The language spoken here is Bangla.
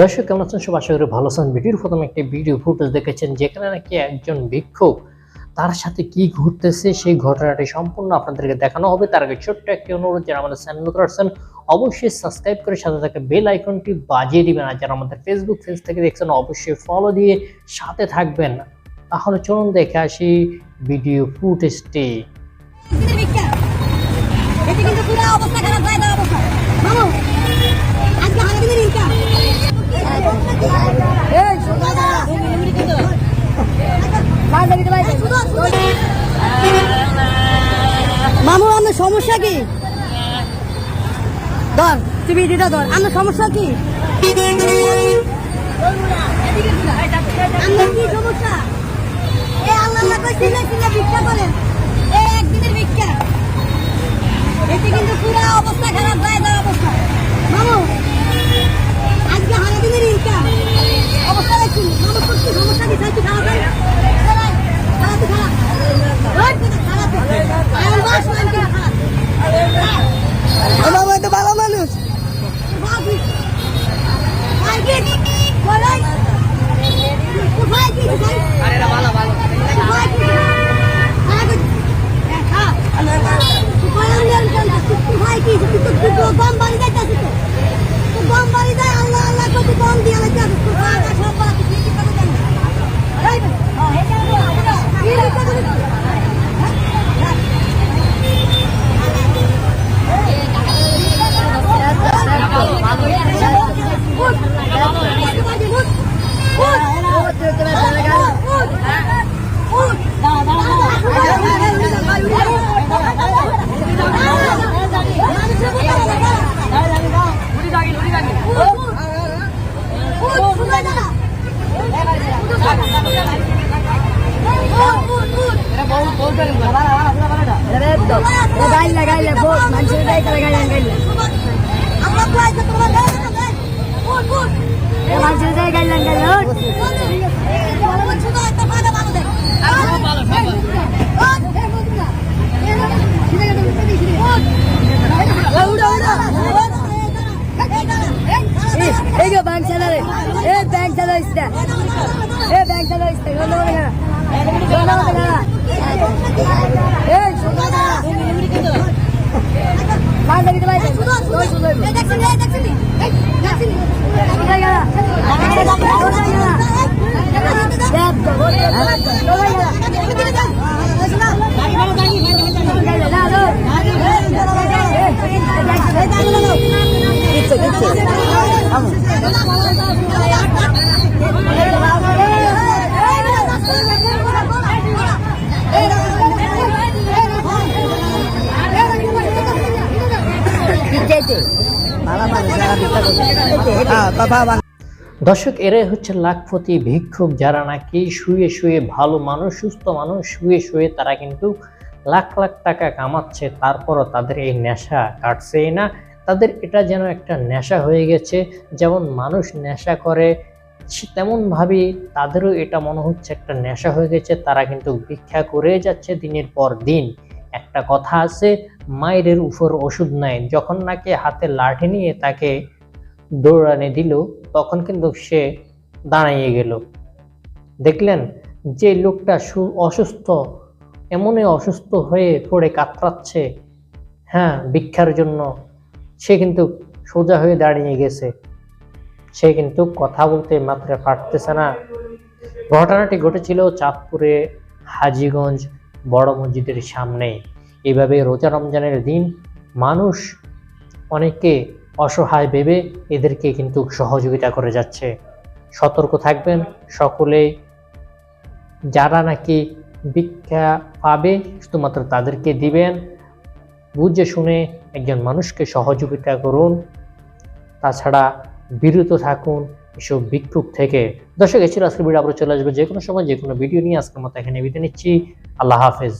দর্শক কেমন আছেন? সব আশা করি ভালো আছেন। ভিডিওর প্রথমে একটি ভিডিও ফুটেজ দেখেছেন যেখানে নাকি একজন ভিক্ষুক তার সাথে কি ঘটতেছে সেই ঘটনাটি সম্পূর্ণ আপনাদেরকে দেখানো হবে। তার আগে ছোট্ট একটি অনুরোধ, যারা আমাদের চ্যানেল নতুন আসছেন অবশ্যই সাবস্ক্রাইব করে সাথে থাকা বেল আইকনটি বাজিয়ে দিবেন, আর যারা আমাদের ফেসবুক পেজ থেকে দেখছেন অবশ্যই ফলো দিয়ে সাথে থাকবেন। তাহলে চলুন দেখে আসি ভিডিও ফুটেজটি। মামু আপনার সমস্যা কি? ধর তুমি এটা ধর, আপনার সমস্যা কি? আপনার কি সমস্যা? এই আল্লাহ কই সিলে সিলে ভিক্ষা করেন, এই একদিনের ভিক্ষা, এতে কিন্তু পুরো অবস্থা খারাপ হয়ে যাওয়ার অবস্থা। মামু আজকে সারাদিনের ইনকাম অবস্থা দেখুন। মামু করছি সমস্যা কি? সাইতে খারাপ হয় খারাপ খারাপ বাবা তো ভালো মানুষ। গম বাড়ি যাইতেছি তো গম বাড়ি যায়, আল্লাহ আল্লাহ করতে গম দিয়ে बैंक चला रहे, बैंक चलो इसका, बैंक चलो इसका, দর্শক, এরাই হচ্ছে লাখপতি ভিক্ষুক, যারা নাকি শুয়ে শুয়ে ভালো মানুষ, সুস্থ মানুষ, শুয়ে শুয়ে তারা কিন্তু লাখ লাখ টাকা কামাচ্ছে, তারপরও তাদের এই নেশা কাটছেই না। তাদের এটা যেন একটা নেশা হয়ে গেছে। যেমন মানুষ নেশা করে তেমনভাবেই তাদেরও এটা মনে হচ্ছে একটা নেশা হয়ে গেছে। তারা কিন্তু ভিক্ষা করে যাচ্ছে দিনের পর দিন। একটা কথা আছে, মায়ের উপর ওষুধ নাই। যখন নাকি হাতে লাঠি নিয়ে তাকে দৌড়ানি দিল তখন কিন্তু সে দাঁড়িয়ে গেল। দেখলেন যে লোকটা অসুস্থ, এমনই অসুস্থ হয়ে পড়ে কাতরাচ্ছে, হ্যাঁ, ভিক্ষার জন্য, সে কিন্তু সোজা হয়ে দাঁড়িয়ে গেছে। সে কিন্তু কথা বলতে মাত্র পারতেছে না। ঘটনাটি ঘটেছিল চাঁদপুরে হাজীগঞ্জ বড় মসজিদের সামনে। এইভাবে রোজা রমজানের দিন মানুষ অনেকে অসহায় ভেবে এদেরকে কিন্তু সহযোগিতা করে যাচ্ছে। সতর্ক থাকবেন সকলে। যারা নাকি ভিক্ষা পাবে শুধুমাত্র তাদেরকে দিবেন। বুঝে শুনে একজন মানুষকে সহযোগিতা করুন, তাছাড়া বিরত থাকুন এসব ভিক্ষুক থেকে। দর্শক, এই ছিল আজকের ভিডিও। আবার চলে আসবে যে কোনো সময় যে কোনো ভিডিও নিয়ে। আজকের মতো এখানে বিদায় নিচ্ছি। আল্লাহ হাফেজ।